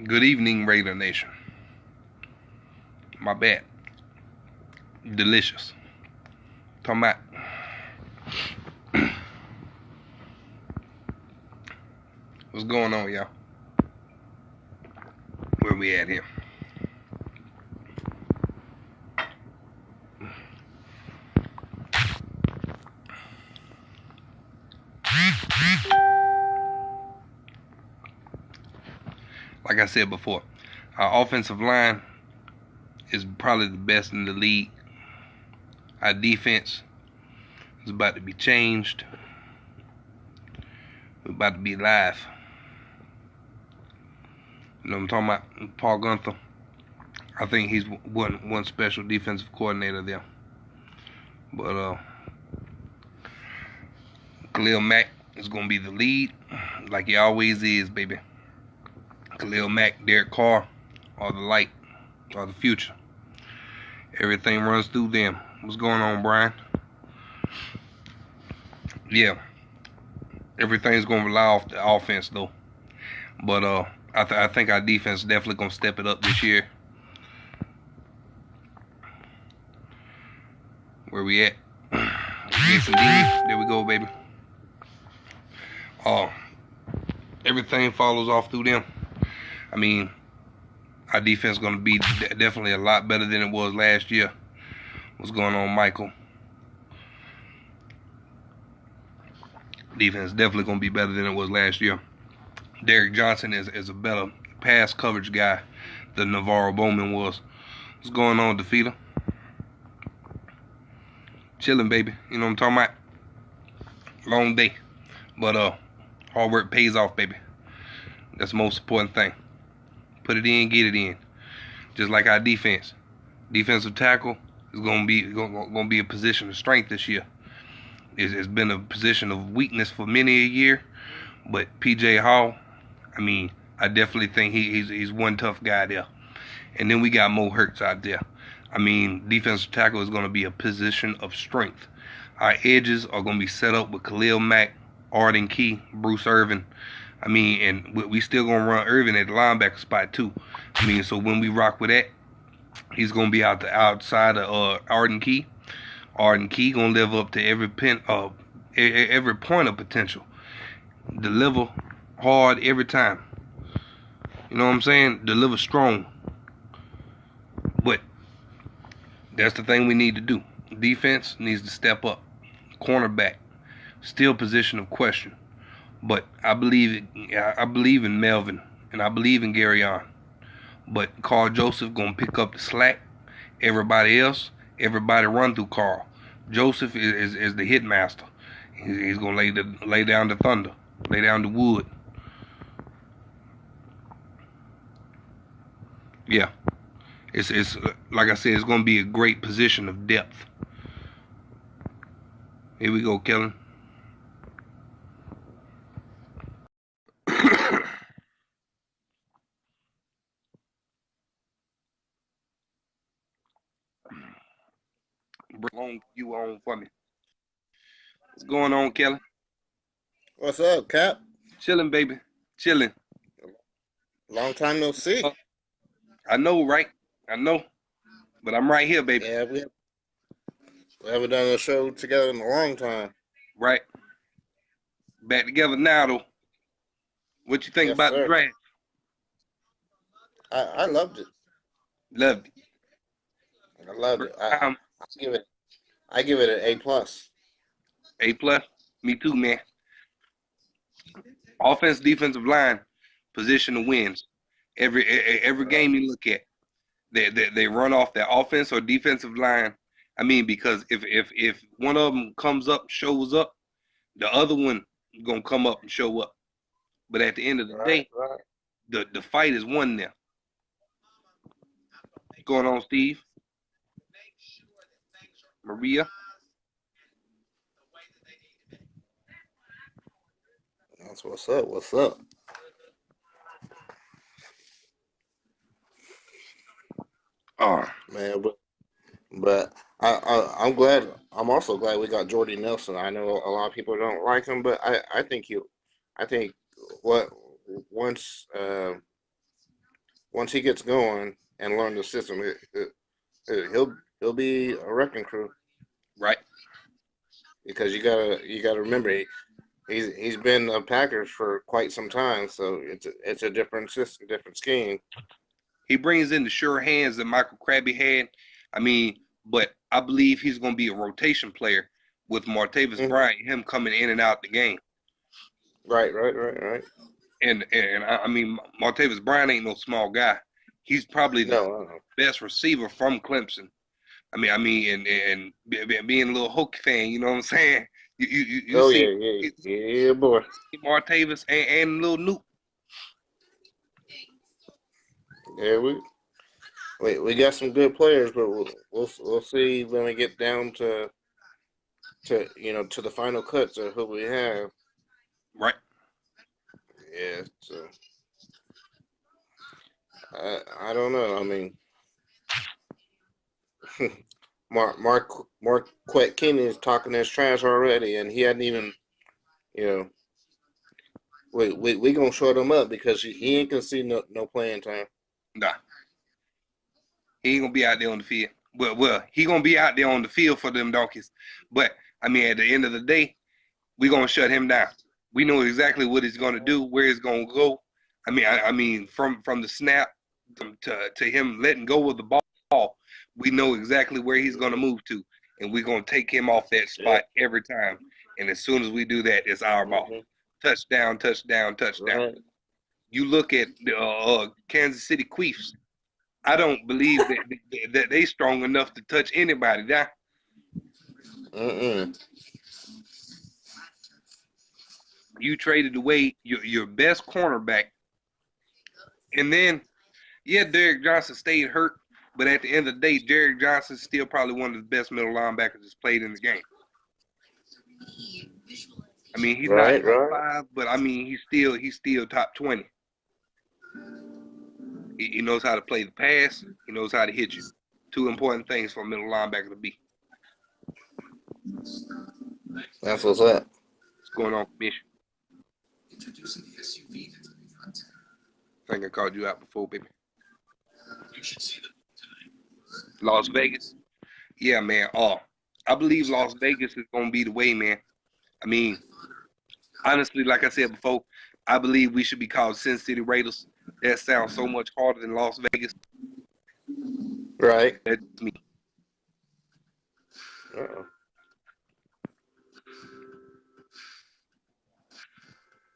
Good evening, Raider Nation. My bad. Delicious. Talking about what's going on, y'all? Where we at here? Like I said before, our offensive line is probably the best in the league. Our defense is about to be changed. We're about to be live. You know what I'm talking about? Paul Gunther. I think he's one special defensive coordinator there. But Khalil Mack is gonna be the lead, like he always is, baby. Khalil Mack, Derek Carr are the light, are the future. Everything runs through them. What's going on, Brian? Yeah, everything's gonna rely off the offense though. But I think our defense is definitely gonna step it up this year. Where we at? Yes, indeed. There we go, baby. Everything follows off through them. I mean, our defense is going to be definitely a lot better than it was last year. What's going on, Michael? Defense is definitely going to be better than it was last year. Derek Johnson is a better pass coverage guy than Navarro Bowman was. What's going on, DeFeater? Chilling, baby. You know what I'm talking about? Long day. But hard work pays off, baby. That's the most important thing. Put it in, get it in. Just like our defense. Defensive tackle is gonna be a position of strength this year. It's been a position of weakness for many a year, but PJ Hall, I mean, I definitely think he's one tough guy there. And then we got Mo Hurts out there. I mean, defensive tackle is gonna be a position of strength. Our edges are gonna be set up with Khalil Mack, Arden Key, Bruce Irvin. I mean, and we still gonna run Irvin at the linebacker spot too. I mean, so when we rock with that, he's gonna be outside of Arden Key. Arden Key gonna live up to every point of potential. Deliver hard every time. You know what I'm saying? Deliver strong. But that's the thing we need to do. Defense needs to step up. Cornerback, still position of question. But I believe in Melvin, and I believe in Garyon. But Carl Joseph gonna pick up the slack. Everybody run through Carl. Joseph is the hit master. He's gonna lay down the thunder, lay down the wood. Yeah, it's like I said, it's gonna be a great position of depth. Here we go, Kellen. Bring you on for me. What's going on, Kelly? What's up, Cap? Chilling, baby. Chilling. Long time no see. I know, right? I know. But I'm right here, baby. Yeah, we haven't done a show together in a long time. Right. Back together now, though. What you think Yes, about the sir. draft? I loved it. Loved it. I loved First it. time, I give it an A plus. A plus. Me too, man. Offense, defensive line, position of wins. Every Right. game you look at, they run off their offense or defensive line. I mean, because if one of them comes up, shows up, the other one gonna come up and show up. But at the end of the Right. day, Right. the fight is won there. What's going on, Steve? Maria? That's what's up. What's up, Oh, man? But I'm glad. I'm also glad we got Jordy Nelson. I know a lot of people don't like him, but I think what once once he gets going and learn the system, he'll be a wrecking crew Right. because you gotta remember he's been a Packers for quite some time, so it's a different system, different scheme. He brings in the sure hands that Michael Krabby had. I mean, but I believe he's going to be a rotation player with Martavis Hmm. Bryant, him coming in and out the game. Right. And I mean, Martavis Bryant ain't no small guy. He's probably the No. best receiver from Clemson. And being a little Hokie fan, you know what I'm saying? You Oh see yeah, boy. Martavis and little Nuke. Yeah, we got some good players, but we'll see when we get down to the final cuts of who we have. Right. Yeah, so I don't know. I mean, Marquette King is talking his trash already, and he hadn't even you know we gonna short him up because he ain't gonna see no playing time. Nah, he ain't gonna be out there on the field. Well, he gonna be out there on the field for them donkeys. But I mean, at the end of the day, we gonna shut him down. We know exactly what he's gonna do, where he's gonna go. I mean, from the snap to him letting go of the ball, we know exactly where he's gonna move to, and we're gonna take him off that Yeah. spot every time. And as soon as we do that, it's our ball. Hmm. Touchdown, touchdown, touchdown. Right. You look at the Kansas City Chiefs. I don't believe that they strong enough to touch anybody. Now, Mm-mm. you traded away your best cornerback, and then yeah, Derrick Johnson stayed hurt, but at the end of the day, Derrick Johnson's still probably one of the best middle linebackers that's played in the game. I mean, he's not top Right. five, but I mean, he's still top 20. He knows how to play the pass. He knows how to hit you. Two important things for a middle linebacker to be. That's what's up. What's going on, Commission? I think I called you out before, baby. Las Vegas. Yeah, man. I believe Las Vegas is gonna be the way, man. I mean, honestly, like I said before, I believe we should be called Sin City Raiders. That sounds so much harder than Las Vegas. Right. That's me. Uh-oh.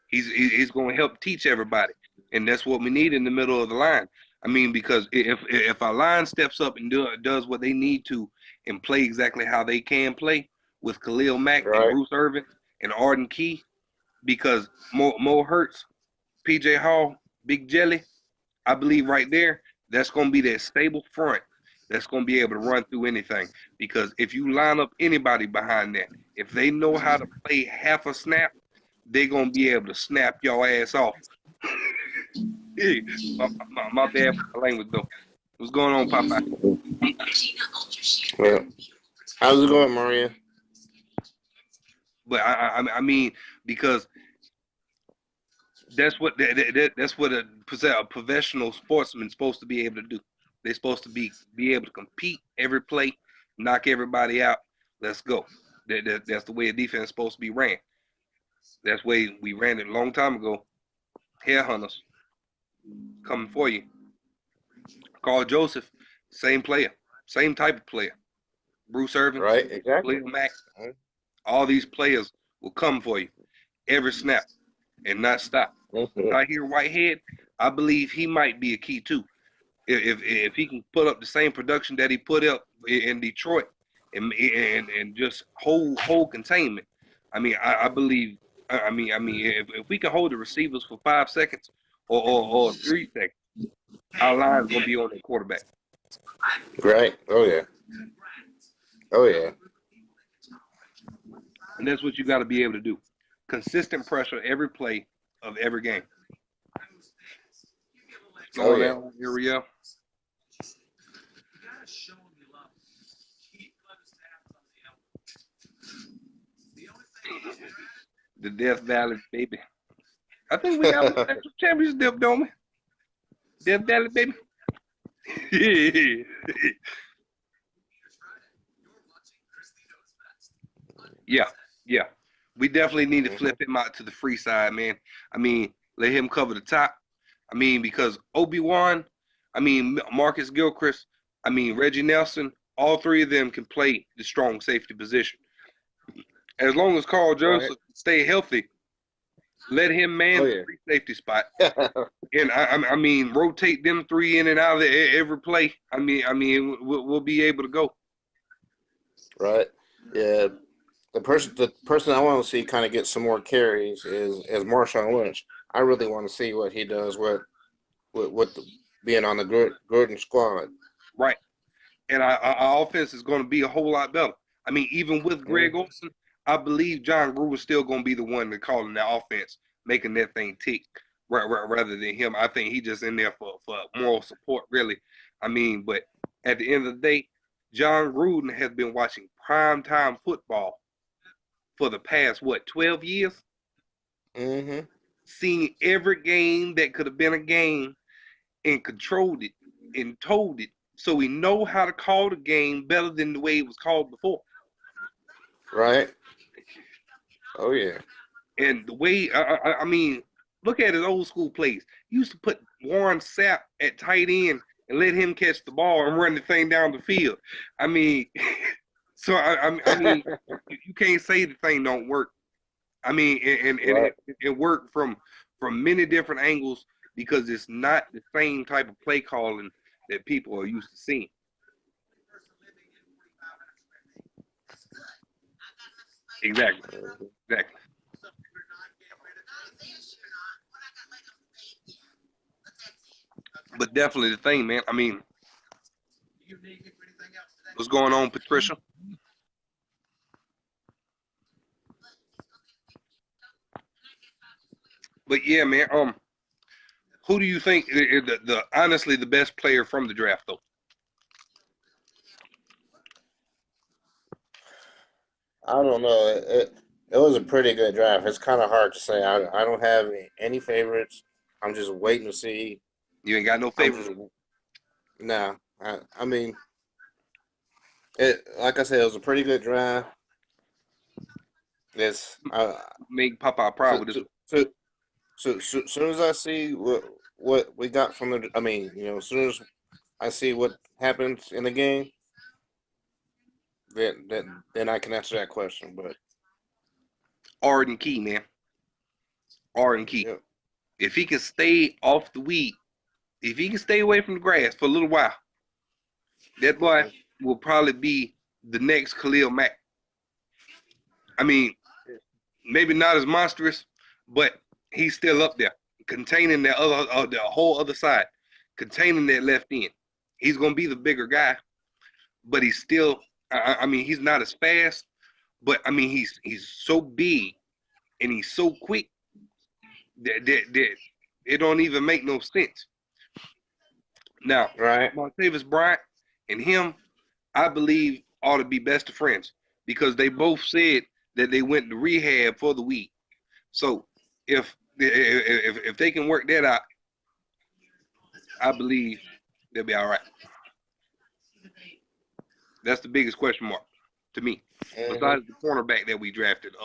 He's going to help teach everybody, and that's what we need in the middle of the line. I mean, because if our line steps up and does what they need to and play exactly how they can play with Khalil Mack and Right. Bruce Irvin and Arden Key, because Mo Hurts, PJ Hall, Big Jelly, I believe right there, that's going to be that stable front that's going to be able to run through anything. Because if you line up anybody behind that, if they know how to play half a snap, they're going to be able to snap your ass off. Hey, my bad for my language, though. What's going on, Popeye? Well, how's it going, Maria? But I mean, because that's what a professional sportsman's supposed to be able to do. They're supposed to be able to compete every play, knock everybody out. Let's go. That's the way a defense is supposed to be ran. That's the way we ran it a long time ago. Hairhunters coming for you. Carl Joseph, same player, same type of player. Bruce Irvin, Right. Exactly. Khalil Mack, all these players will come for you every snap and not stop. Mm-hmm. I hear Whitehead, I believe he might be a key too. If he can put up the same production that he put up in Detroit and just hold containment, I believe. If we can hold the receivers for 5 seconds or 3 seconds, our line's gonna be on the quarterback, Right. Oh yeah. Oh yeah. and that's what you got to be able to do. Consistent pressure every play of every game. Oh Going yeah. out Ariel. The Death Valley, baby. I think we got a national championship, don't we? Death Valley, baby. Yeah, yeah. We definitely need to Hmm. flip him out to the free side, man. I mean, let him cover the top. I mean, because Obi-Wan, I mean, Marcus Gilchrist, I mean, Reggie Nelson, all three of them can play the strong safety position. As long as Carl Right. Joseph stay healthy, let him Oh man the yeah. free safety spot. And I mean, rotate them three in and out of every play. We'll be able to go. Right. Yeah. The person I want to see kind of get some more carries is Marshawn Lynch. I really want to see what he does with being on the Gordon squad. Right. And our offense is going to be a whole lot better. I mean, even with Greg Mm, Olson, I believe John Gruden's still going to be the one that calling the offense, making that thing tick, rather than him. I think he just in there for moral support, really. I mean, but at the end of the day, John Gruden has been watching primetime football for the past, what, 12 years? hmm. Seeing every game that could have been a game and controlled it and told it. So we know how to call the game better than the way it was called before. Right. Oh yeah. And the way, I mean, look at his old school plays. He used to put Warren Sapp at tight end and let him catch the ball and run the thing down the field. I mean, so I mean, you can't say the thing don't work. I mean, and Right. it worked from many different angles because it's not the same type of play calling that people are used to seeing. Exactly, Mhm. exactly. But definitely the thing, man. I mean, what's going on, Patricia? But yeah, man. Who do you think the honestly the best player from the draft though? I don't know. It was a pretty good draft. It's kind of hard to say. I don't have any favorites. I'm just waiting to see. You ain't got no I'm favorites. just nah. I mean, it like I said, it was a pretty good draft. It's Make Papa proud so, with this so, one. so, soon as I see what we got from the, I mean, as soon as I see what happens in the game, then I can answer that question. But Arden Key, man. Arden Key. yeah, If he can stay off the weed, if he can stay away from the grass for a little while, that boy hmm, will probably be the next Khalil Mack. I mean, maybe not as monstrous, but he's still up there, containing the other, the whole other side, containing that left end. He's gonna be the bigger guy, but he's still. I mean, he's not as fast, but I mean, he's so big and he's so quick that it don't even make no sense. Now, right, Montavis Bryant and him, I believe, ought to be best of friends because they both said that they went to rehab for the weed. So if they can work that out, I believe they'll be all right. That's the biggest question mark to me, hmm, besides the cornerback that we drafted,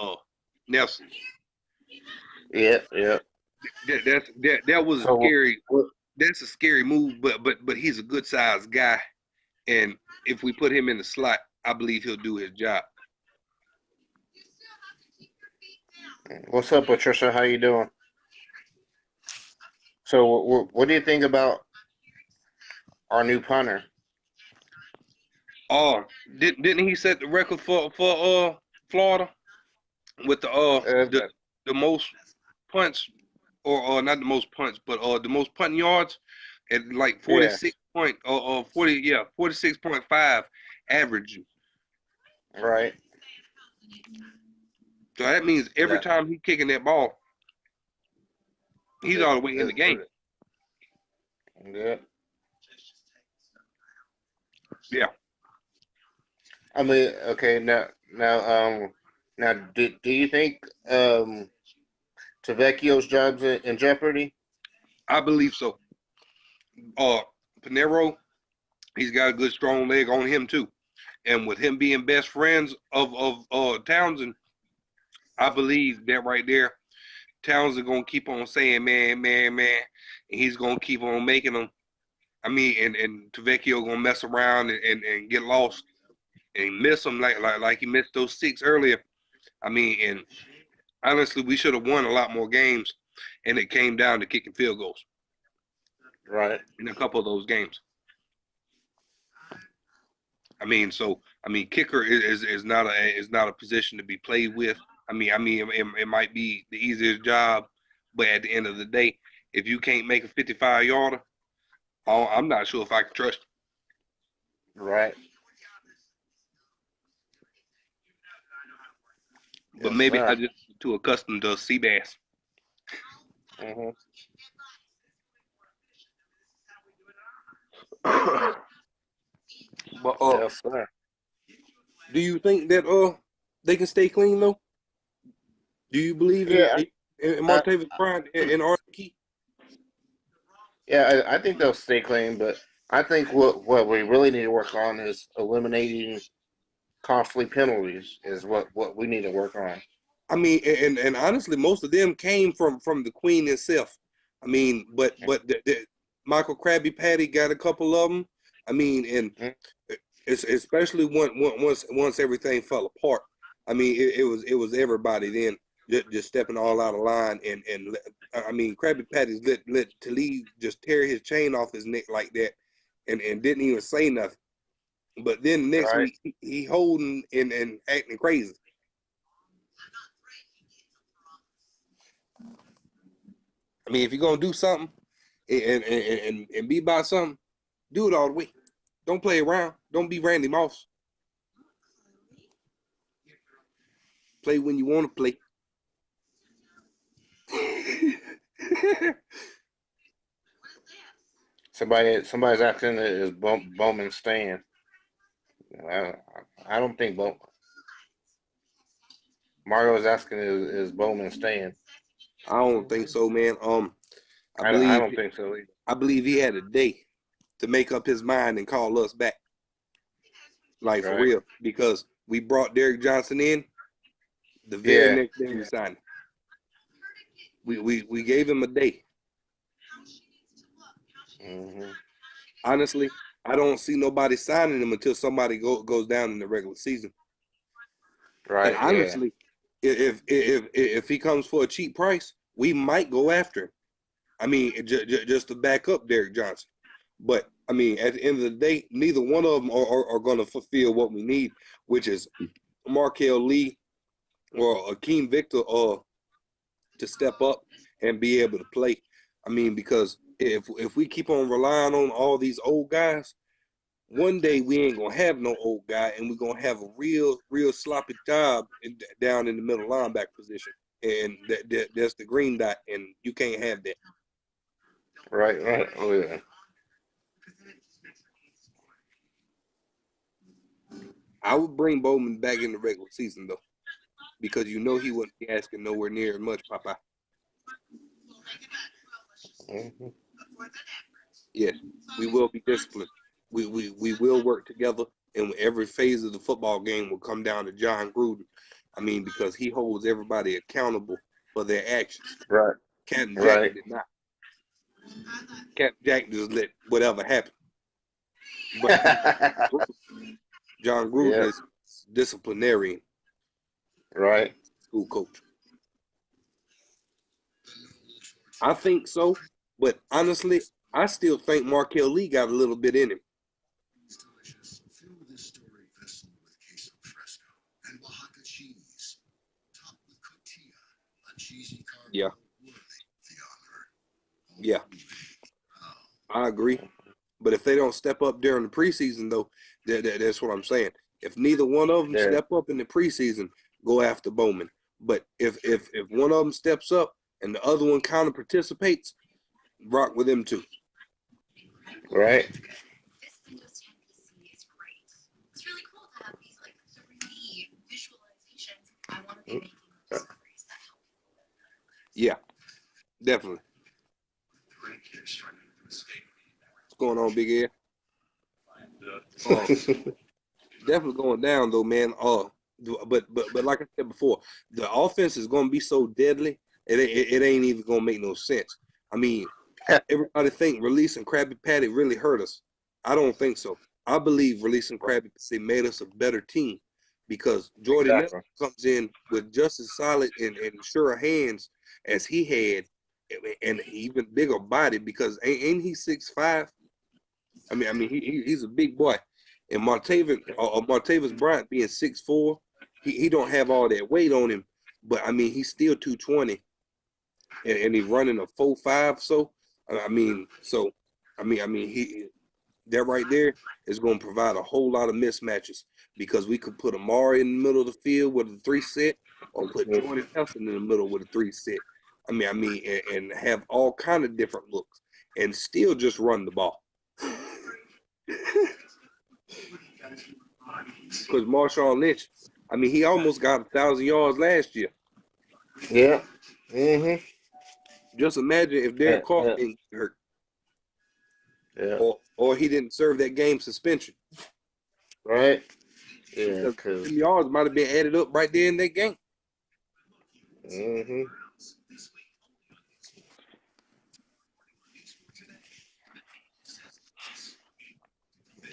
Nelson. yeah, yeah. That was a So scary. what? That's a scary move, but he's a good sized guy, and if we put him in the slot, I believe he'll do his job. What's up, Patricia? How you doing? So what do you think about our new punter? Oh, didn't he set the record for Florida with Uh, the most punts or not the most punts, but the most punting yards at like yeah, 46 point or 40 yeah 46.5 average. right. So that means every That, time he's kicking that ball, he's that, all the way in the game. that, yeah. Yeah, I mean, okay, now, do you think Tavecchio's job's in jeopardy? I believe so. Uh, Pinero, he's got a good strong leg on him too. And with him being best friends of Townsend, I believe that right there, Townsend gonna keep on saying man, man, man, and he's gonna keep on making them. I mean, and Tavecchio gonna mess around and get lost and miss them like he missed those six earlier. I mean, and honestly, we should have won a lot more games, and it came down to kicking field goals Right. in a couple of those games. I mean, so I mean, kicker is not a position to be played with. It might be the easiest job, but at the end of the day, if you can't make a 55 yarder, I'm not sure if I can trust Right. you. But Yes, maybe I sir. just too accustomed to sea bass. Hmm. But Yes, sir. do you think that they can stay clean though? Do you believe Yeah. in I, Martavis Bryant and Arthur Key? yeah. I think they'll stay clean, but I think what we really need to work on is eliminating costly penalties. Is what we need to work on. I mean, and honestly, most of them came from the Queen itself. I mean, but Michael Krabby Patty got a couple of them. I mean, and Mhm. it's especially once everything fell apart. I mean, it was everybody then just stepping all out of line I mean, Krabby Patty's let Talib just tear his chain off his neck like that, and didn't even say nothing. But then next Right. week he holding and acting crazy. I mean, if you're gonna do something and be about something, do it all the way. Don't play around. Don't be Randy Moss. Play when you want to play. Somebody's asking is Bowman staying? I, I don't think Mario is asking is Bowman staying? I don't think so, man. I I believe don't think so either. I believe he had a day to make up his mind and call us back, like for Right. real, because we brought Derek Johnson in the very Yeah. next day we signed him. We gave him a day. Hmm. Honestly, I don't see nobody signing him until somebody goes down in the regular season. And Right. Yeah. honestly, if he comes for a cheap price, we might go after him. I mean, just to back up Derek Johnson. But I mean, at the end of the day, neither one of them are going to fulfill what we need, which is Markel Lee or Akeem Victor to step up and be able to play. I mean, because if we keep on relying on all these old guys, one day we ain't gonna have no old guy, and we're gonna have a real sloppy job down in the middle linebacker position, and that's the green dot, and you can't have that. Right. Right. Oh yeah. I would bring Bowman back in the regular season though, because you know he wouldn't be asking nowhere near as much, Papa. Hmm. Yes, we will be disciplined. We will work together, and every phase of the football game will come down to John Gruden. I mean, because he holds everybody accountable for their actions. Right. Captain Jack Right. did not. Captain Jack just let whatever happen. But John Gruden Yeah. is disciplinarian, Right. school coach. I think so, but honestly, I still think Markel Lee got a little bit in him. Yeah, yeah, I agree. But if they don't step up during the preseason, though, that's what I'm saying. If neither one of them Yeah. step up in the preseason, go after Bowman. But if one of them steps up and the other one kind of participates, rock with them too. Right. Yeah, definitely. going on, Big Ed? Uh, definitely going down though, man. But like I said before, the offense is going to be so deadly, it ain't even going to make no sense. I mean, everybody think releasing Krabby Patty really hurt us. I don't think so. I believe releasing Krabby Patty made us a better team because Jordy Nelson Exactly. comes in with just as solid and sure hands as he had, and even bigger body because ain't he 6'5"? I mean, he's a big boy, and Martavis Bryant being 6'4", he don't have all that weight on him, but I mean he's still 220, and he's running a 4.5. So he that right there is going to provide a whole lot of mismatches because we could put Amari in the middle of the field with a 3 set, or put Jordy Nelson in the middle with a 3 set. And have all kind of different looks, and still just run the ball. Because Marshawn Lynch, I mean, he almost got 1,000 yards last year. Yeah. Mm-hmm. Just imagine if Yeah. Derek Carr Yeah. didn't get hurt, Yeah. or he didn't serve that game suspension, Right. Yeah. because Cause. them yards might have been added up right there in that game. Mm-hmm.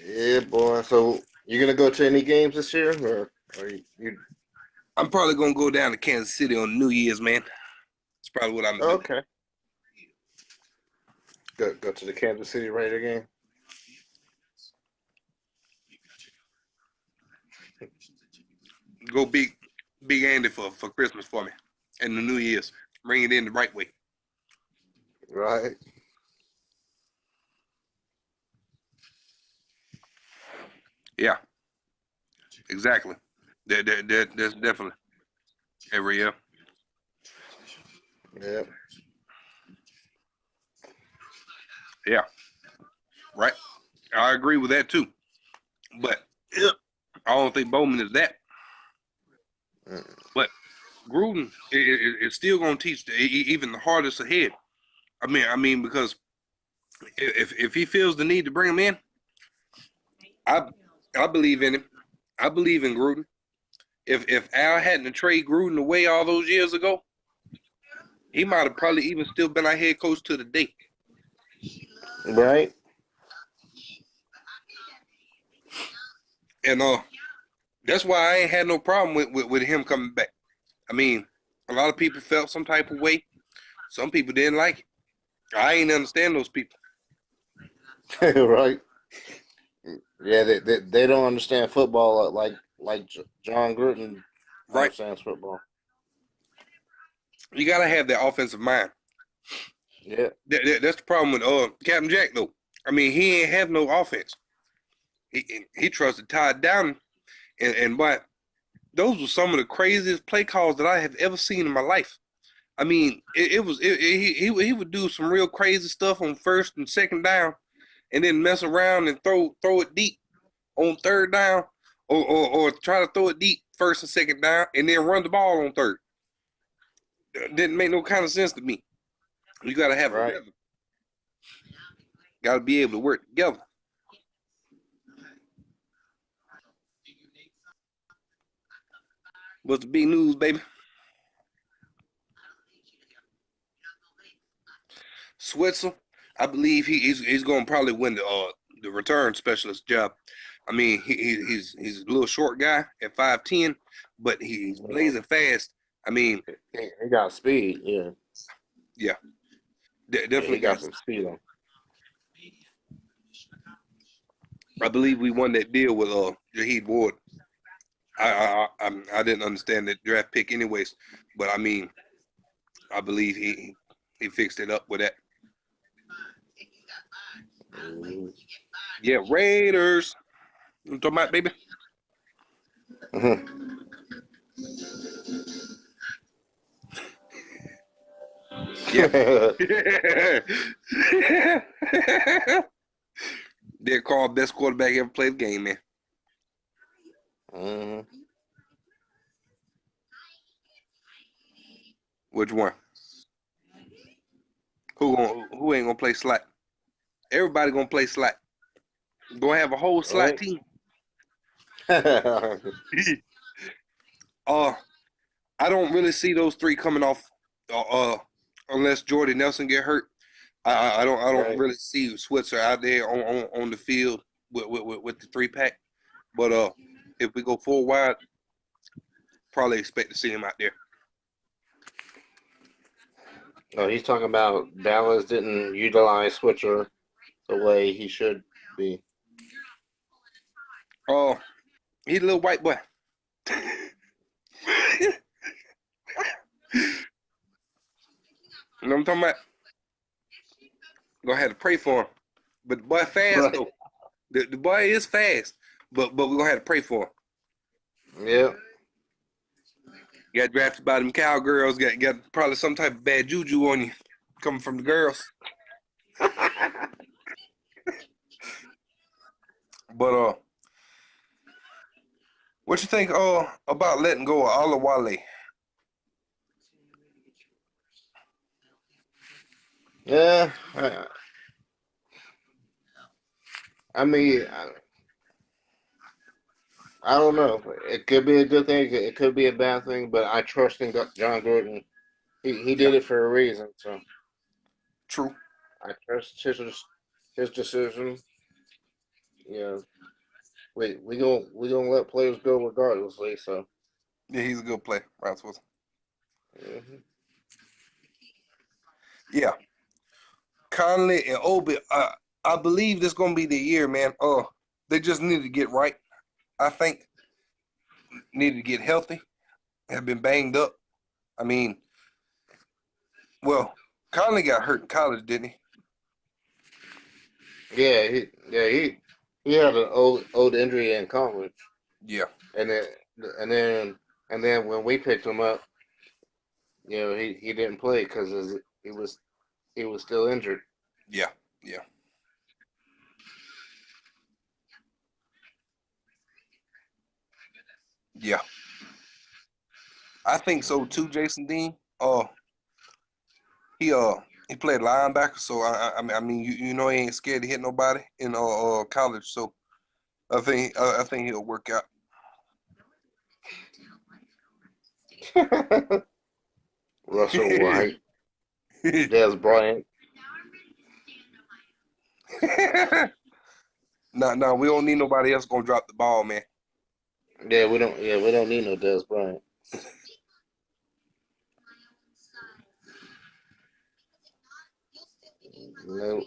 Yeah, boy. So you gonna go to any games this year, or you? I'm probably gonna go down to Kansas City on New Year's, man. That's probably what I'm gonna do. Okay. Go to the Kansas City Raider game. Go big Andy for Christmas for me, and the New Year's. Bring it in the right way. Right. Yeah, exactly. That's definitely every year. Yeah. Yeah, right. I agree with that too. But yeah, I don't think Bowman is that. Mm. But Gruden is still going to teach even the hardest ahead. I mean, because if he feels the need to bring him in, I I believe in him. I believe in Gruden. If Al hadn't to trade Gruden away all those years ago, he might have probably even still been our head coach to the day. Right. And that's why I ain't had no problem with him coming back. I mean, a lot of people felt some type of way. Some people didn't like it. I ain't understand those people. Right. Yeah. They don't understand football like John Gruden Right? understands football. You gotta have that offensive mind. Yeah. That's the problem with Captain Jack though. I mean, he ain't have no offense. He trusted Todd Downing, and but those were some of the craziest play calls that I have ever seen in my life. I mean, he would do some real crazy stuff on first and second down, and then mess around and throw it deep on third down, or try to throw it deep first and second down, and then run the ball on third. Didn't make no kind of sense to me. You got to have a Right. rhythm. Got to be able to work together. What's the big news, baby? Switzer, I believe he's going to probably win the return specialist job. I mean, he's a little short guy at 5'10", but he's Mhm. blazing fast. I mean, He got speed. Yeah. yeah, Yeah. He definitely got got. some speed on. I believe we won that deal with Jaheed Ward. I didn't understand that draft pick anyways, but I mean, I believe he fixed it up with that. Mhm. Yeah, Raiders. You talking about, baby? Mhm. Yeah. They're called best quarterback ever played the game, man. Mhm. Which one? Who ain't gonna play slot? Everybody gonna play slot. Gonna have a whole slot Right? team. Right. uh, I don't really see those three coming off. Unless Jordy Nelson get hurt. I don't really see Switzer out there on the field with the 3-pack. But if we go full wide, probably expect to see him out there. Oh, he's talking about Dallas didn't utilize Switcher the way he should be. Oh, he's a little white boy. You know what I'm talking about? Gonna have to pray for him. But the boy fast Right. though. The boy is fast. But we're gonna have to pray for him. Yeah. Got drafted by them cowgirls, got probably some type of bad juju on you coming from the girls. But what you think about letting go of Olawale? Yeah. I mean, I don't know. It could be a good thing. It could be a bad thing. But I trust in John Gordon. He Yeah, did it for a reason. So true. I trust his decision. You know, we gonna let players go regardlessly. So. Yeah, he's a good player, Ryan Wilson. Mhm. Yeah, Conley and Obi. I believe this gonna be the year, man. They just need to get right. I think need to get healthy. Have been banged up. I mean, well, Conley got hurt in college, didn't he? He had an old injury in college, Yeah, and then and then and then when we picked him up, he didn't play because he was still injured. yeah, yeah, yeah. I think so too, Jason Dean. He uh he played linebacker, so I mean you know he ain't scared to hit nobody in college, so I think he'll work out. Russell White, Des Bryant. No, we don't need nobody else gonna drop the ball, man. Yeah, we don't need no Des Bryant. No,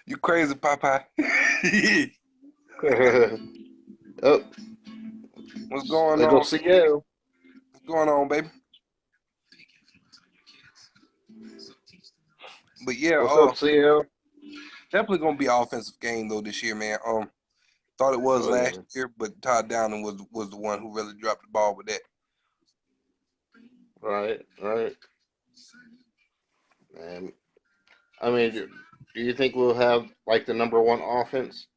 You crazy, Popeye? oh, What's going they go on? CL. What's going on, baby? But yeah, What's up, CL? definitely gonna be an offensive game though this year, man. Thought it was Oh last yeah, year, but Todd Downing was the one who really dropped the ball with that. right. And I mean, do you think we'll have like the number one offense?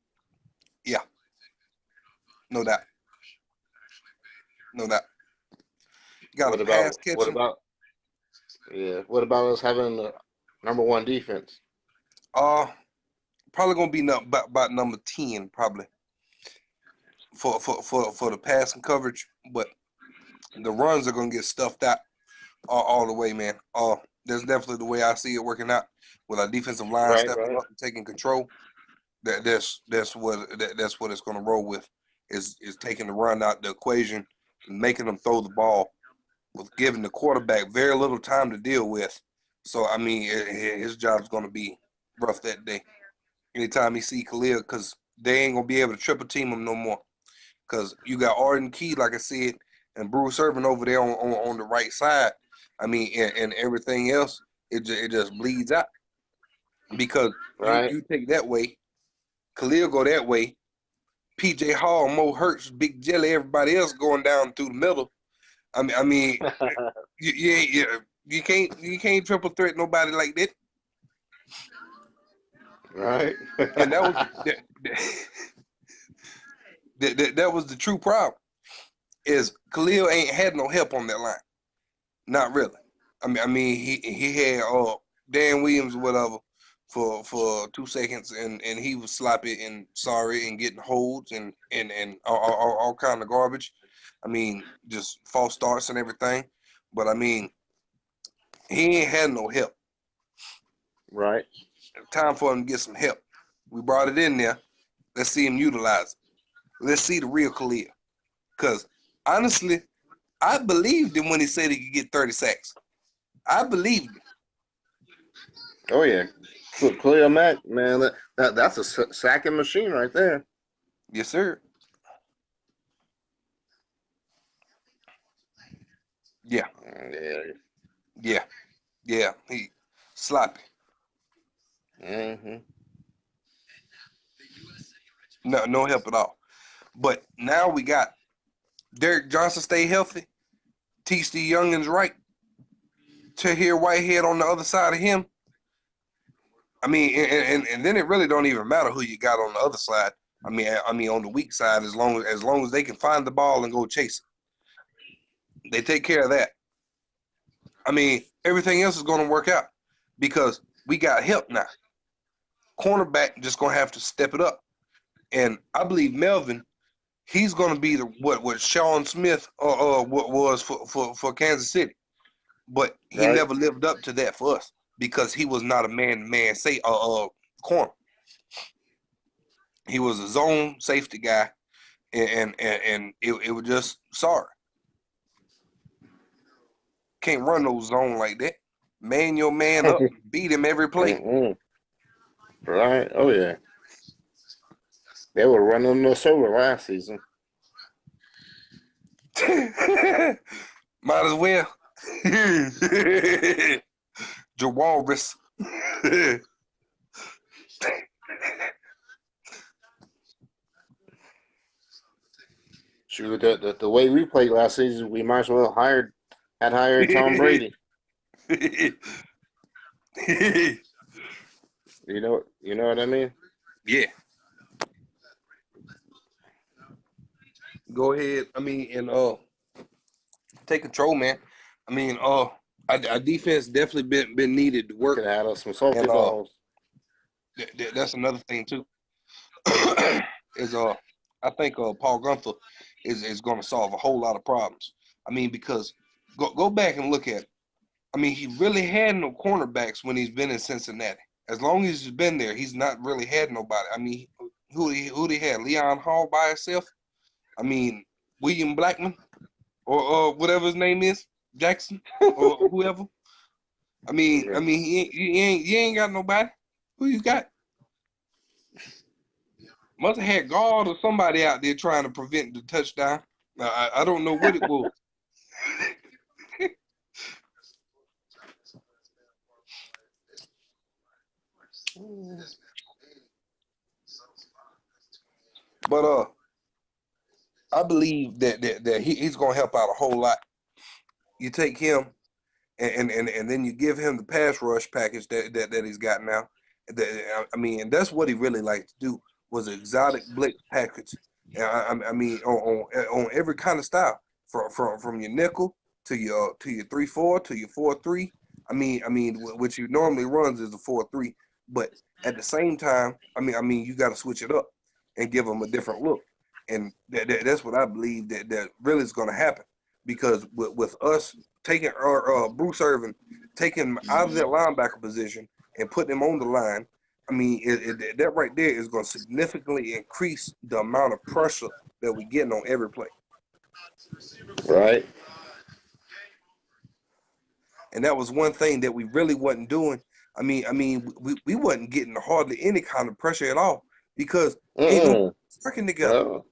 Yeah, no doubt, no doubt. You got a What pass about what catching. about yeah? What about us having the number one defense? Uh, Probably gonna be about number 10, probably for the passing coverage, but the runs are gonna get stuffed out all the way, man. That's definitely the way I see it working out with our defensive line Right, stepping right, up and taking control. That's what it's gonna roll with is taking the run out the equation and making them throw the ball with giving the quarterback very little time to deal with. So I mean, his job's gonna be rough that day. Anytime he see Khalil, because they ain't gonna be able to triple team him no more. Because you got Arden Key, like I said, and Bruce Irvin over there on the right side. I mean, and everything else, it just bleeds out because right. you take that way, Khalil go that way, PJ Hall, Mo Hurts, Big Jelly, everybody else going down through the middle. I mean, you can't triple threat nobody like that. Right. And that was that was the true problem. is Khalil ain't had no help on that line. Not really. He had Dan Williams or whatever for 2 seconds, and he was sloppy and sorry and getting holds and all kind of garbage. I mean, just false starts and everything. But I mean, he ain't had no help. Right. Time for him to get some help. We brought it in there. Let's see him utilize it. Let's see the real Khalil. Because honestly, I believed him when he said he could get 30 sacks. I believed him. Oh yeah. Khalil Mack, man, that's a sacking machine right there. Yes, sir. Yeah. Yeah. Yeah. He sloppy. Mm-hmm. No help at all. But now we got Derek Johnson stay healthy. Teach the youngins right. Tahir Whitehead on the other side of him. I mean, and then it really don't even matter who you got on the other side. I mean on the weak side, as long as they can find the ball and go chase it, they take care of that. I mean, everything else is going to work out because we got help now. Cornerback just going to have to step it up, and I believe Melvin, he's going to be the what Sean Smith was for Kansas City, but he Right. never lived up to that for us because he was not a man say corner. He was a zone safety guy, and it was just sorry. Can't run no zone like that. Man your man up, beat him every play. Mm-hmm. Right. Oh yeah. They were running us over last season. Might as well. Jawalrus. Shoot, the way we played last season, we might as well had hired Tom Brady. You know what I mean? Yeah. Go ahead. I mean, and take control, man. I mean, our defense definitely been needed to work. Could have had us some salty And balls. that's another thing too. is I think Paul Gunther is going to solve a whole lot of problems. I mean, because go back and look at it. I mean, he really had no cornerbacks when he's been in Cincinnati. As long as he's been there, he's not really had nobody. I mean, who he had? Leon Hall by himself. I mean, William Blackman or whatever his name is, Jackson or whoever. Yeah. He ain't got nobody. Who you got? Must have had guard or somebody out there trying to prevent the touchdown. I don't know what it was. But I believe that he's gonna help out a whole lot. You take him and then you give him the pass rush package that he's got now. I mean, and that's what he really liked to do was exotic blitz package. And I mean, on every kind of style, from your nickel to your 3-4 to your 4-3. I mean, what you normally runs is a 4-3, but at the same time, I mean, you got to switch it up and give them a different look, and that's what I believe that really is going to happen because with us taking Bruce Irvin, taking him out of that linebacker position and putting him on the line. I mean, that right there is going to significantly increase the amount of pressure that we're getting on every play. Right. And that was one thing that we really wasn't doing. We wasn't getting hardly any kind of pressure at all because ain't no working together. No.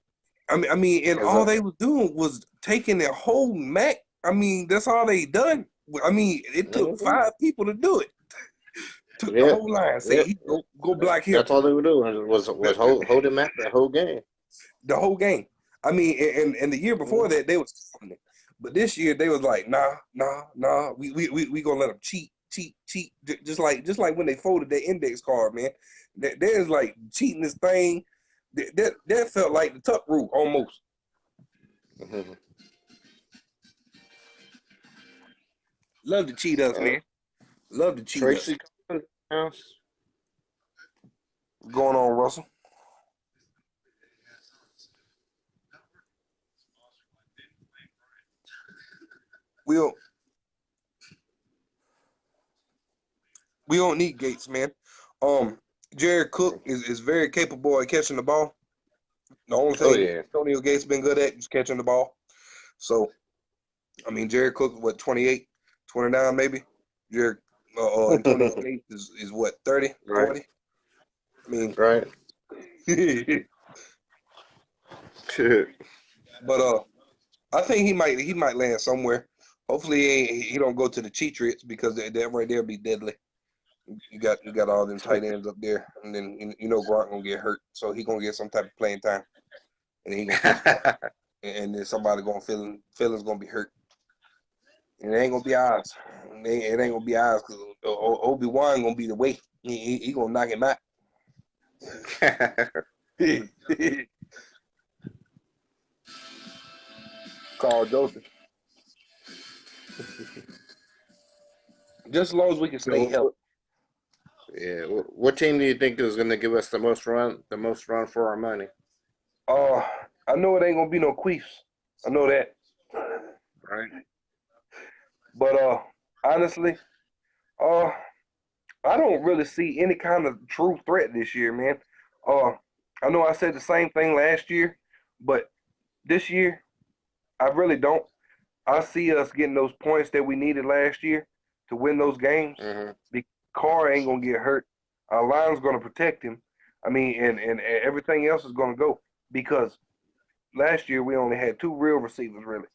And all they was doing was taking their whole Mac. I mean, that's all they done. I mean, it took 5 people to do it. Took the whole line. Say, go block here. That's all they were doing was hold him at that whole game. The whole game. I mean, and the year before that, they was doing it. But this year, they was like, nah. We gonna let them cheat. Just like when they folded their index card, man. There's like cheating this thing. That felt like the tuck rule almost. Love to cheat us, Uh, man. Love to cheat us. Tracy coming to the house. What's going on, Russell? We we don't need Gates, man. Um, Jared Cook is very capable at catching the ball. The only Oh thing yeah. Antonio Gates been good at is catching the ball. So, I mean, Jared Cook, what, 28, 29 maybe? Jared Antonio Gates is what, 30, Right. 40? I mean, Right. but I think he might land somewhere. Hopefully he don't go to the Cheatriots because that right there be deadly. You got all them tight ends up there, and then you know Gronk gonna get hurt, so he gonna get some type of playing time, and he gonna catch the ball, and then somebody gonna feelings gonna be hurt, and it ain't gonna be ours. It ain't gonna be ours because Obi-Wan gonna be the way. He gonna knock him out. Carl Joseph. Just as long as we can stay So, healthy. yeah. What team do you think is going to give us the most run? The most run for our money? Uh, I know it ain't gonna be no Queefs. I know that. Right. But honestly, uh, I don't really see any kind of true threat this year, man. Uh, I know I said the same thing last year, but this year I really don't. I see us getting those points that we needed last year to win those games. Mm-hmm. The car ain't gonna get hurt. Our line's gonna protect him. I mean, and everything else is gonna go because last year we only had two real receivers, really.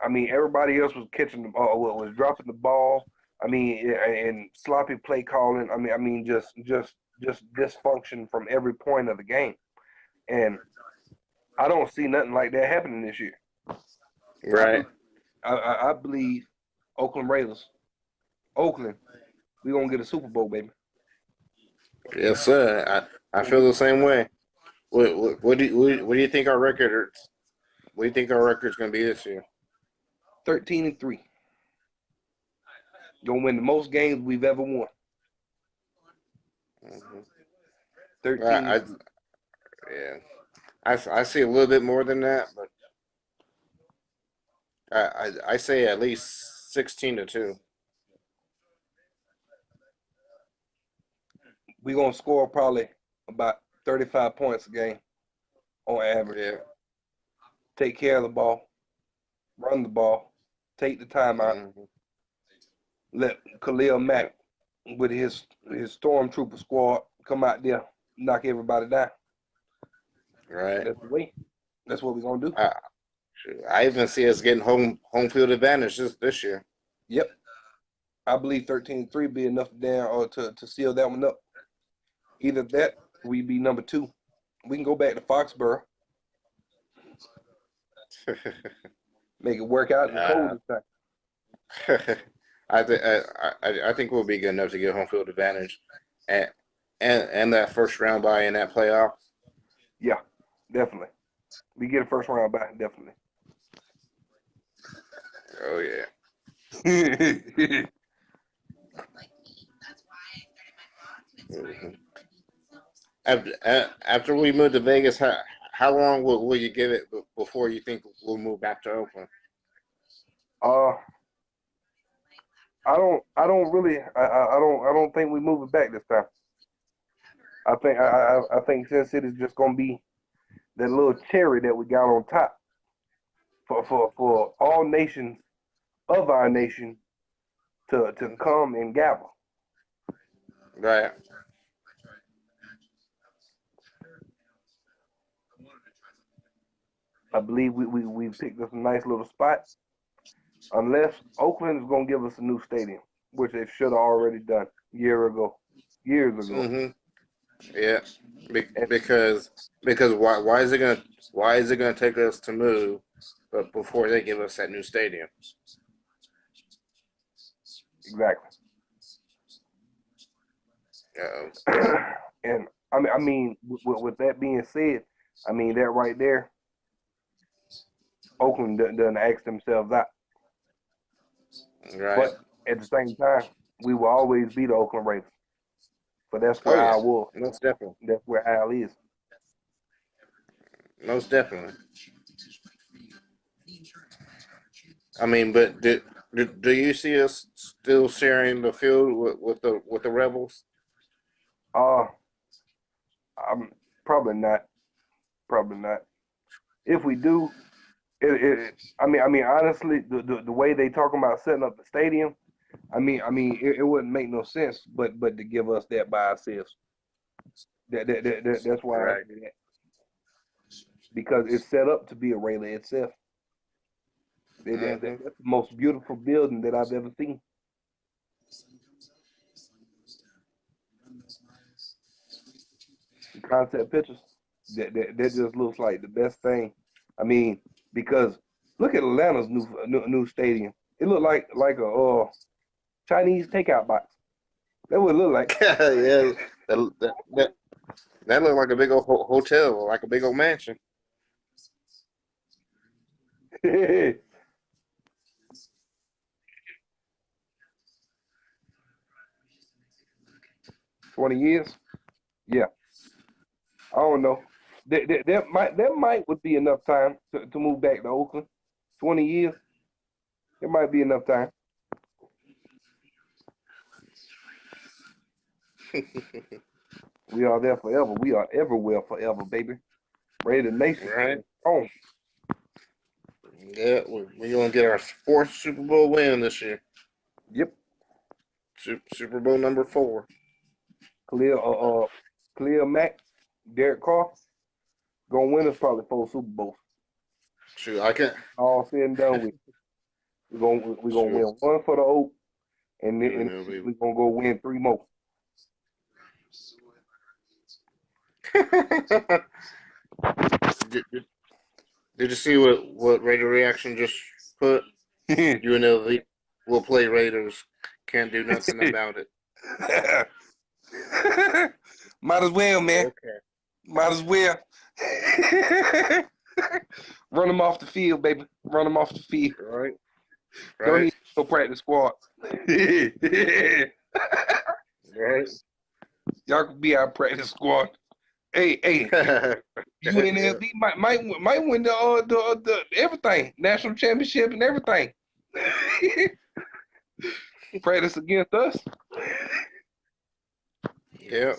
I mean, everybody else was catching the ball, was dropping the ball. I mean, and sloppy play calling. Just dysfunction from every point of the game. And I don't see nothing like that happening this year. I Right. believe, I believe Oakland Raiders, Oakland, we gonna get a Super Bowl, baby. Yes, sir. I We gonna feel get the same way. What do you think our record? What do you think our record's going to be this year? 13-3. Gonna win the most games we've ever won. Mm-hmm. 13 I, and I 3. yeah. I see a little bit more than that, but I say at least 16-2. We gonna score probably about 35 points a game on average. Yeah. Take care of the ball, run the ball, take the time out, Mm-hmm. let Khalil Yeah. Mack with his stormtrooper squad come out there, knock everybody down. Right. That's the way. That's what we're gonna do. I I even see us getting home field advantage this year. Yep. I believe 13-3 be enough down or to seal that one up. Either that, we be number two. We can go back to Foxborough, make it work out in the cold uh, this time. I think we'll be good enough to get home field advantage, and and that first round bye in that playoff. Yeah, definitely. We get a first round back, definitely. Oh yeah. Mhm. After we move to Vegas, how long will you give it before you think we'll move back to Oakland? uh, I don't really I don't think we move it back this time. I think Sin City's just gonna be that little cherry that we got on top for all nations of our nation to come and gather. Right. I believe we picked us a nice little spot. Unless Oakland is gonna give us a new stadium, which they should have already done years ago. Mm-hmm. Yeah. And Because why is it gonna take us to move, but before they give us that new stadium? exactly. Uh, And I mean, with that being said, I mean that right there, Oakland done asked themselves out. right. But at the same time, we will always be the Oakland Raiders. But that's Oh where yeah, Al was. most definitely, That's where Al is. most definitely. I mean, but do you see us still sharing the field with the Rebels? Uh, I'm probably not. Probably not. If we do, I mean, honestly, the way they talking about setting up the stadium, it wouldn't make no sense, but to give us that by ourselves. That's why I Right. say that because it's set up to be a Raider itself. Hmm. That's the most beautiful building that I've ever seen. The concept pictures, that just looks like the best thing. I mean, because look at Atlanta's new stadium. It looked like a Chinese takeout box. That would look like. Yeah, that that looked like a big old hotel, like a big old mansion. 20 years. Yeah, I don't know. That might would be enough time to move back to Oakland. 20 years. It might be enough time. We are there forever. We are everywhere forever, baby. Raider Nation. Right. Oh, Yeah, we're gonna get our fourth Super Bowl win this year. yep. Super Bowl number 4. Clear Clear Mack, Derek Carr, gonna win us probably 4 Super Bowls. Shoot, I can't. All said and done with. We're gonna Shoot. win one for the Oak, and You then know, we're gonna go win 3 more. did, did you see what Raider Reaction just put? UNLV will play Raiders. Can't do nothing about it. Might as well, man. Okay. Might as well. Run them off the field, baby. Run them off the field. Right. Don't Right. need no practice squad. Right. Y'all could be our practice squad. Hey, UNLV might win the everything, national championship and everything. Practice against us. Yeah.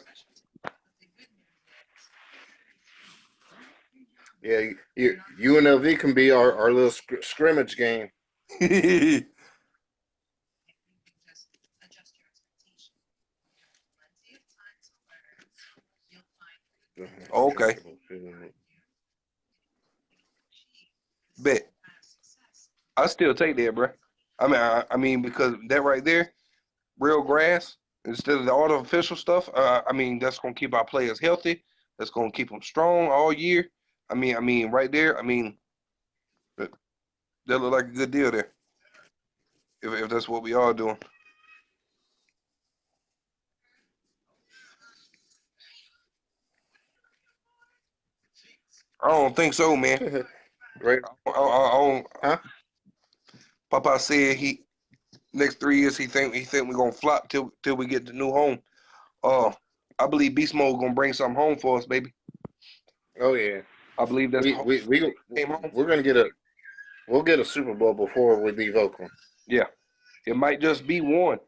Yeah. UNLV can be our little scrimmage game. Okay, bet. I still take that, bro. I mean, because that right there, real grass instead of the artificial stuff. That's gonna keep our players healthy. That's gonna keep them strong all year. Right there. That that look like a good deal there. If that's what we are doing, I don't think so, man. Right. I don't. Huh? Papa said he next 3 years he think we're gonna flop till we get the new home. Uh, I believe Beast Mode gonna bring something home for us, baby. Oh yeah. I believe that's the We whole we we came home. we're gonna get a we'll get a Super Bowl before we leave Oakland. Yeah, it might just be one,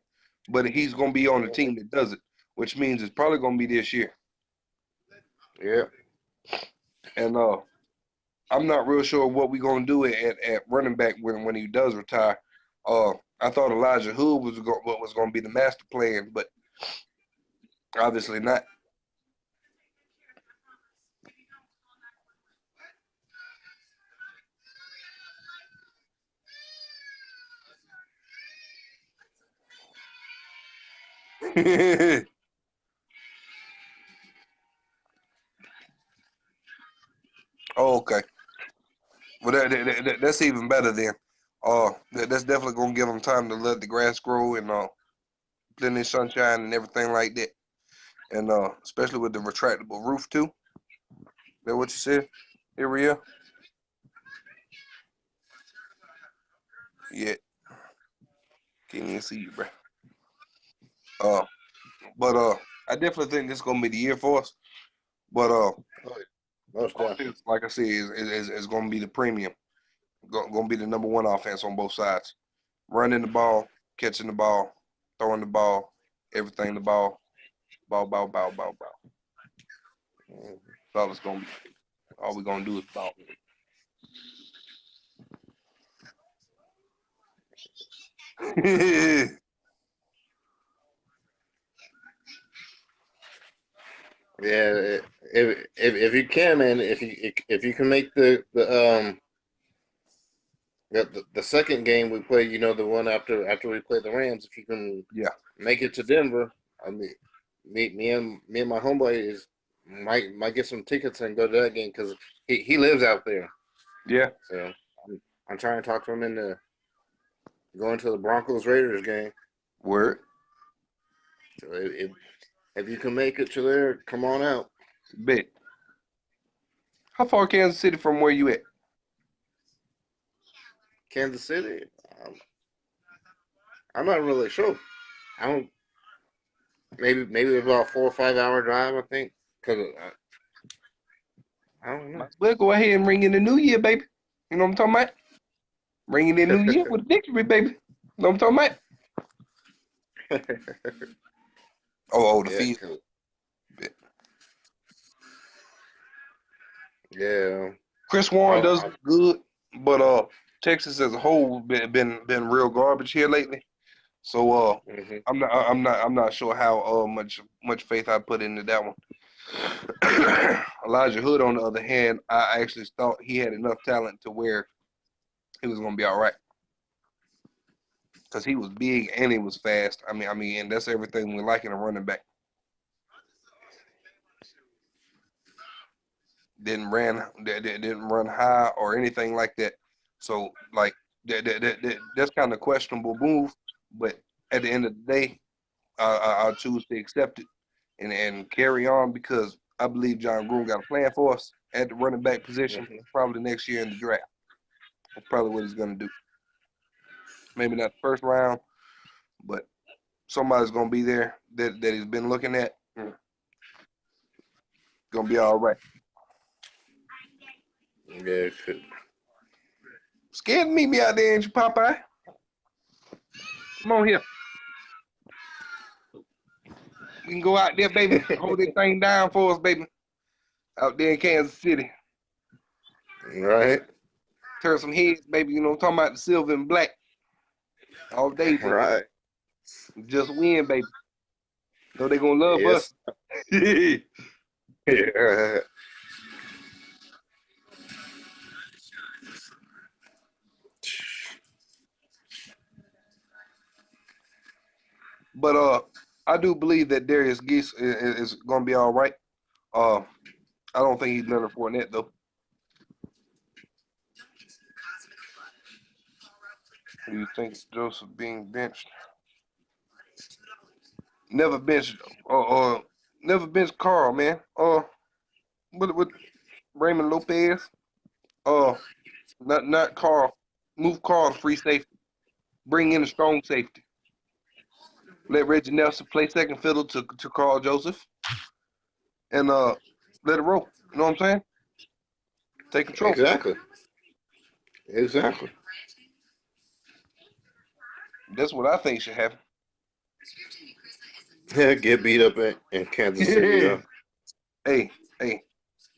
but he's gonna be on the team that does it, which means it's probably gonna be this year. Yeah. And I'm not real sure what we're gonna do at running back when he does retire. I thought Elijah Hood what was gonna be the master plan, but obviously not. Oh, okay. Well, that's even better then. That's definitely gonna give them time to let the grass grow and plenty of sunshine and everything like that. And especially with the retractable roof too. That what you said, area? Yeah. Can't even see you, bro. But I definitely think this is gonna be the year for us. But Oh, most definitely. offense, like I said, is gonna be the premium. Gonna be the number one offense on both sides. Running the ball, catching the ball, throwing the ball, everything the ball, ball. Mhm. That's all it's gonna be. All we're gonna do is ball. Yeah, if you can, man, if you can make the second game we played, you know, the one after we played the Rams, if you can Yeah, make it to Denver, I mean, me and my homeboy is might get some tickets and go to that game because he lives out there. yeah. So I'm trying to talk to him into going to the Broncos Raiders game. Word. So if you can make it to there, come on out. Bet. How far Kansas City from where you at? Kansas City, um, I'm not really sure. I don't maybe about 4 or 5 hour drive. I think because I don't Might know. as well go ahead and ring in the new year, baby. You know what I'm talking about? Ring in the new year with a victory, baby. You know what I'm talking about? Oh, the Yeah, field. Bet. yeah. Chris Warren does I, look good, but Texas as a whole been real garbage here lately. So hmm I'm not sure how much faith I put into that one. Elijah Hood, on the other hand, I actually thought he had enough talent to where he was gonna be all right because he was big and he was fast. I mean, and that's everything we like in a running back. Didn't run high or anything like that. So like that's kind of questionable move. But at the end of the day, I'll choose to accept it and carry on because I believe John Gruden got a plan for us at the running back position hmm probably next year in the draft. That's probably what he's gonna do. Maybe not the first round, but somebody's gonna be there that he's been looking at. Gonna be all right. Yeah, Scared to meet me out there, ain't you, Popeye? Come on here. We can go out there, baby. Hold that thing down for us, baby. Out there in Kansas City. right, Turn some heads, baby. You know, I'm talking about the silver and black all day, baby. right. Just win, baby. Know they gonna love us. Yes. Yeah. But I do believe that Darius Geese is gonna be all right. Uh, I don't think he's Leonard Fournette though. Who do you think Joseph being benched? Never benched. Never benched Carl, man. With Raymond Lopez. Uh, not Carl. Move Carl to free safety. Bring in a strong safety. Let Reggie Nelson play second fiddle to Carl Joseph, and let it roll. You know what I'm saying? Take control. Exactly. Exactly. That's what I think should happen. Yeah, get beat up in Kansas City Yeah. though. Hey,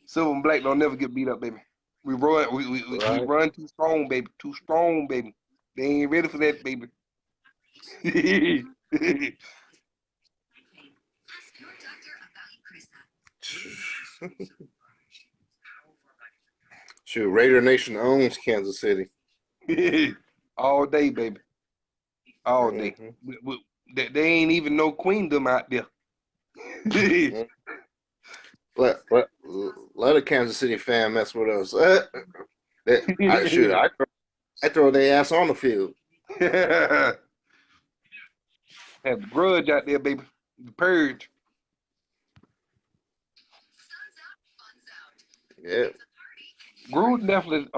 silver and black don't never get beat up, baby. We Right. run too strong, baby. Too strong, baby. They ain't ready for that, baby. Shoot, Raider Nation owns Kansas City. All day, baby. All day. hmm They ain't even no queendom out there. Let a Kansas City fan mess with us. Shoot, I throw their ass on the field. Have the grudge out there, baby. The purge. Yeah. Gruden definitely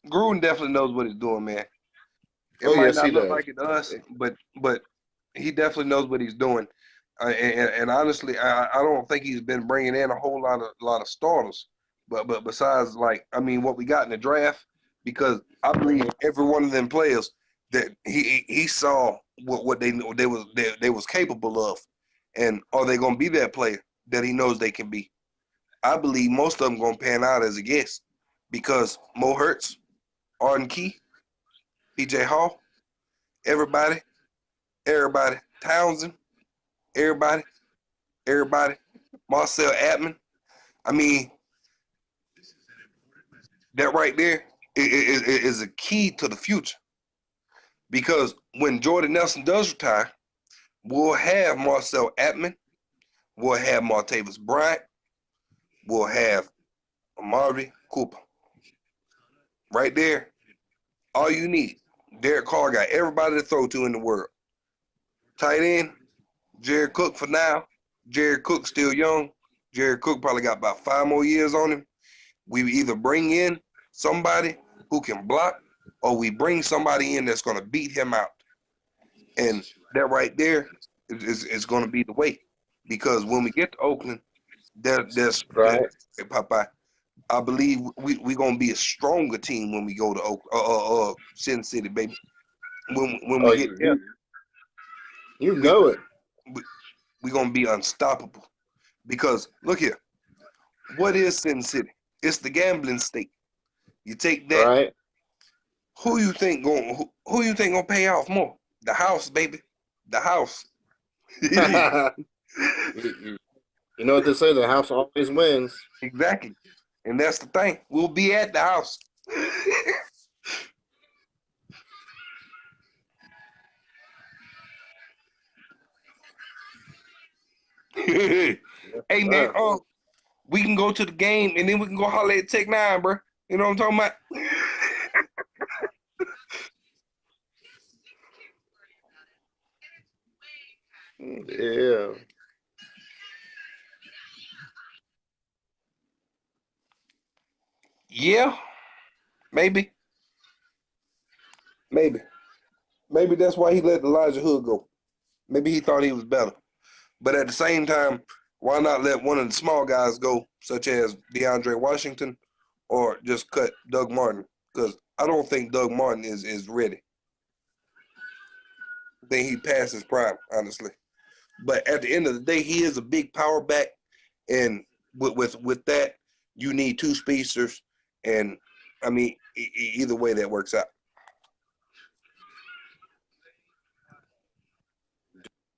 Gruden definitely knows what he's doing, man. It Oh might yes, he not look does. like it to us, but he definitely knows what he's doing. And honestly, I don't think he's been bringing in a whole lot of starters. But besides, like, I mean, what we got in the draft, because I believe Mhm. every one of them players that he saw what they was capable of, and are they going to be that player that he knows they can be? I believe most of them going to pan out as a guess, because Mo Hurts, Arden Key, PJ Hall, everybody, Townsend, everybody, everybody, Marcel Atman. I mean, that right there is a key to the future, because when Jordan Nelson does retire, we'll have Marcel Atman, we'll have Martavis Bryant, we'll have Amari Cooper. Right there, all you need. Derek Carr got everybody to throw to in the world. Tight end, Jared Cook for now. Jared Cook still young. Jared Cook probably got about 5 more years on him. We either bring in somebody who can block, or we bring somebody in that's going to beat him out. And that right there is going to be the way. Because when we get to Oakland, there's Right. Popeye, I believe we going to be a stronger team when we go to Sin City, baby. When Oh, we get there, you we know it. we going to be unstoppable. Because look here, what is Sin City? It's the gambling state. You take that. Right. Who you think gonna pay off more? The house, baby. The house. You know what they say? The house always wins. Exactly. And that's the thing. We'll be at the house. Hey man, Right. we can go to the game and then we can go holler at Tech Nine, bro. You know what I'm talking about? Yeah. Yeah, maybe. Maybe. Maybe that's why he let Elijah Hood go. Maybe he thought he was better. But at the same time, why not let one of the small guys go, such as DeAndre Washington, or just cut Doug Martin? Because I don't think Doug Martin is ready. I think he passed his prime, honestly. But at the end of the day, he is a big power back, and with that, you need two speedsters, and I mean, either way that works out.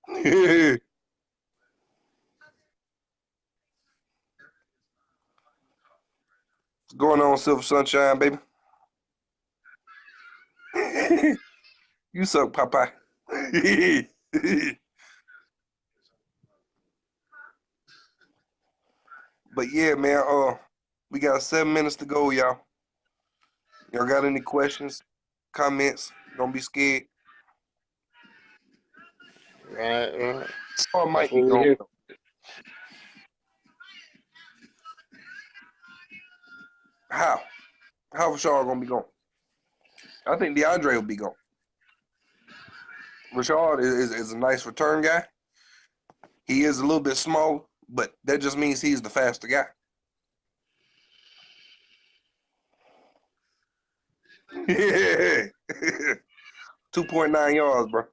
What's going on, Silver Sunshine, baby? You suck, Popeye. But yeah, man, we got 7 minutes to go, y'all. Y'all got any questions, comments? Don't be scared. Right. Right. Or That's might be what we're gone. here. How? How Rashard gonna be gone? I think DeAndre will be gone. Rashard is a nice return guy. He is a little bit small, but that just means he's the faster guy. Yeah. 2.9 yards, bro.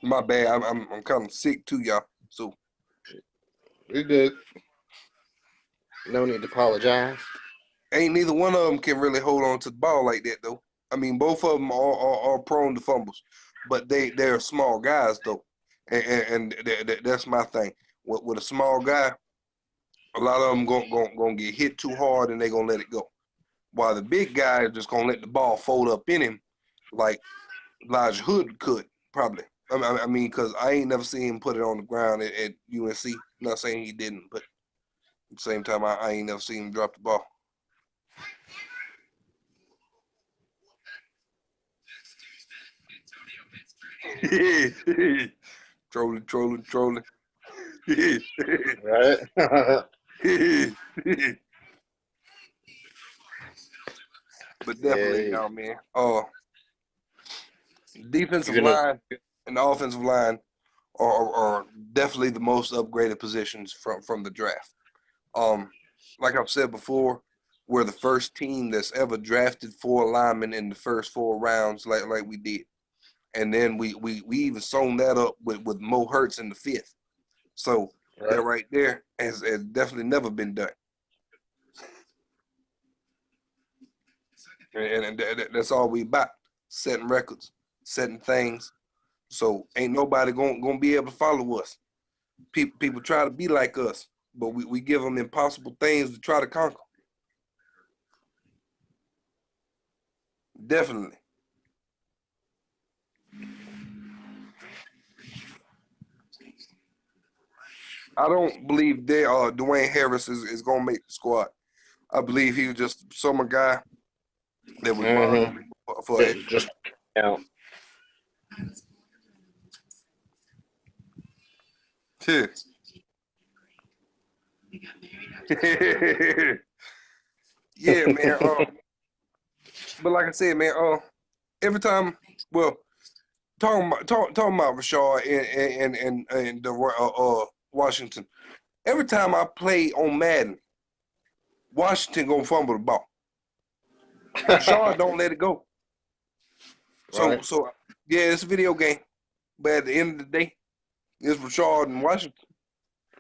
My bad. I'm kind of sick too, y'all. So We good. No need to apologize. ain't neither one of them can really hold on to the ball like that though. I mean, both of them are prone to fumbles, but they're small guys though, and that's my thing. With a small guy, a lot of them gonna get hit too hard and they gonna let it go. While the big guy is just gonna let the ball fold up in him, like Elijah Hood could probably. I mean, because I ain't never seen him put it on the ground at UNC. I'm not saying he didn't, but at the same time, I ain't never seen him drop the ball. Trolling. Right. But definitely, Yeah, y'all, man. Defensive you're gonna. line and the offensive line are definitely the most upgraded positions from the draft. Like I've said before, we're the first team that's ever drafted 4 linemen in the first 4 rounds, like we did, and then we even sewn that up with Mo Hurts in the 5th. So that Right. right there has definitely never been done, and that's all we about, setting records, setting things. So ain't nobody gonna be able to follow us. People try to be like us, but we give them impossible things to try to conquer. Definitely. I don't believe Dwayne Harris is gonna make the squad. I believe he was just summer guy that was Mm-hmm. bothering for extra. Just out. Yeah, man. But like I said, man, every time, well, talking about Rashard and the Washington. Every time I play on Madden, Washington gonna fumble the ball. Rashard don't let it go. So Right. so yeah, it's a video game, but at the end of the day, it's Rashard and Washington.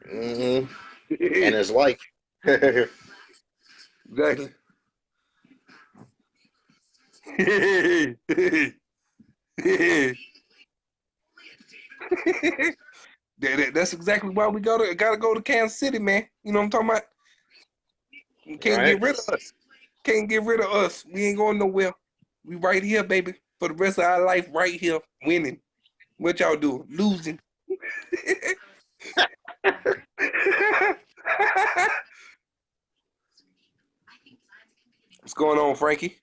Mm-hmm. And it's like. Exactly. That's exactly why we gotta go to Kansas City, man. You know what I'm talking about? You can't Right. get rid of us. Can't get rid of us. We ain't going nowhere. We right here, baby, for the rest of our life, right here, winning. What y'all do? Losing. What's going on, Frankie?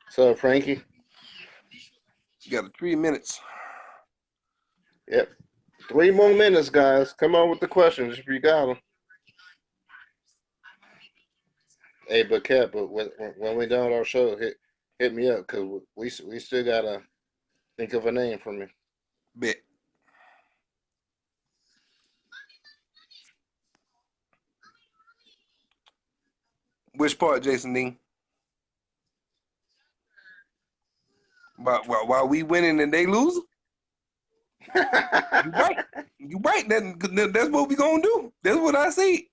So, Frankie. You got 3 minutes. Yep. 3 more minutes, guys. Come on with the questions if you got them. Hey, but Cap, but when we done with our show, hit me up because we still gotta think of a name for me. Bet. Which part, Jason Dean? While we winning and they losing? You right. You right. That's what we gonna do. That's what I see.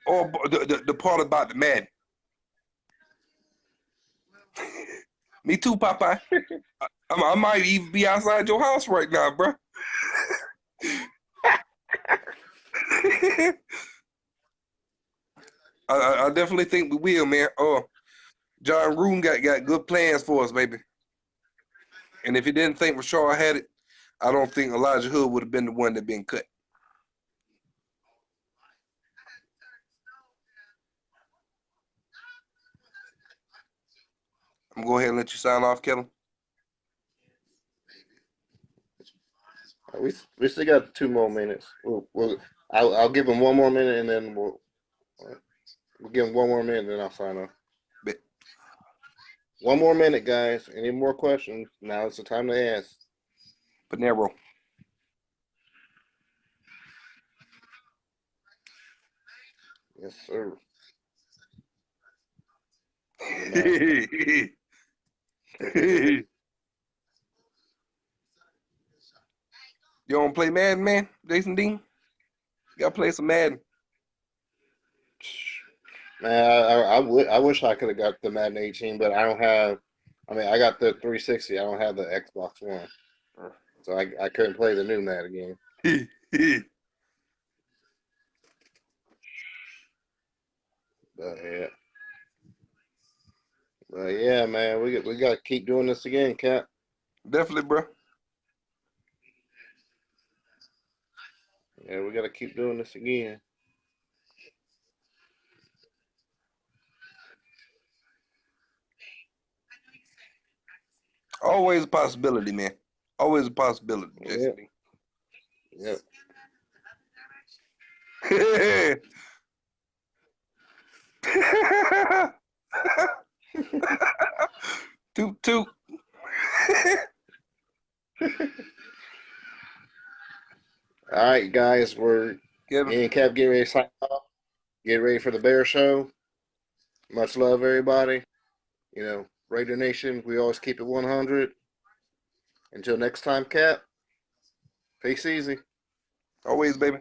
Or the part about the Madden. Me too, Popeye. I might even be outside your house right now, bro. I definitely think we will, man. John Gruden got good plans for us, baby. And if he didn't think Rashard had it, I don't think Elijah Hood would have been the one that been cut. I'm going to go ahead and let you sign off, Kellen. We still got 2 more minutes. I'll give him 1 more minute and then we'll give him 1 more minute and then I'll sign off. Bet. 1 more minute, guys. Any more questions? Now it's the time to ask. Panero. Yes, sir. You don't play Madden, man, Jason Dean? You gotta play some Madden. Man, I wish I could have got the Madden 18, but I don't have. I mean, I got the 360. I don't have the Xbox One, so I couldn't play the new Madden game. But yeah, man, we got to keep doing this again, Cap. Definitely, bro. Yeah, we got to keep doing this again. Always a possibility, man. Always a possibility, Jason Yep, Dean. yep. Toot toot. All right, guys, Kevin. me and Cap getting ready to sign off. Get ready for the Bear Show. Much love, everybody. Raider Nation, we always keep it 100. Until next time, Cap. Peace easy. Always, baby.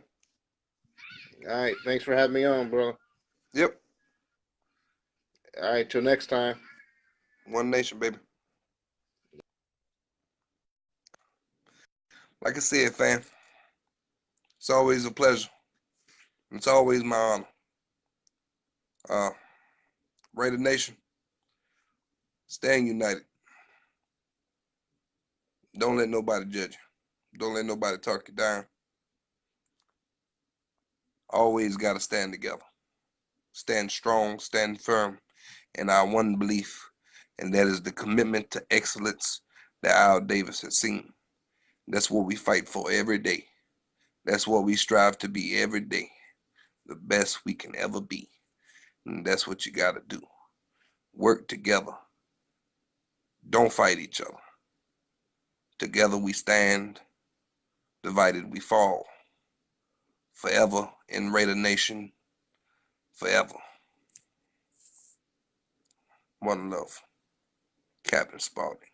All right, thanks for having me on, bro. Yep. All right, till next time. One nation, baby. Like I said, fam, it's always a pleasure. It's always my honor. Raider Nation, stand united. Don't let nobody judge you. Don't let nobody talk you down. Always got to stand together. Stand strong, stand firm in our one belief, and that is the commitment to excellence that Al Davis has seen. That's what we fight for every day. That's what we strive to be every day. The best we can ever be. And that's what you got to do. Work together. Don't fight each other. Together we stand. Divided we fall. Forever in Raider Nation. Forever. One love. Captain Spalding.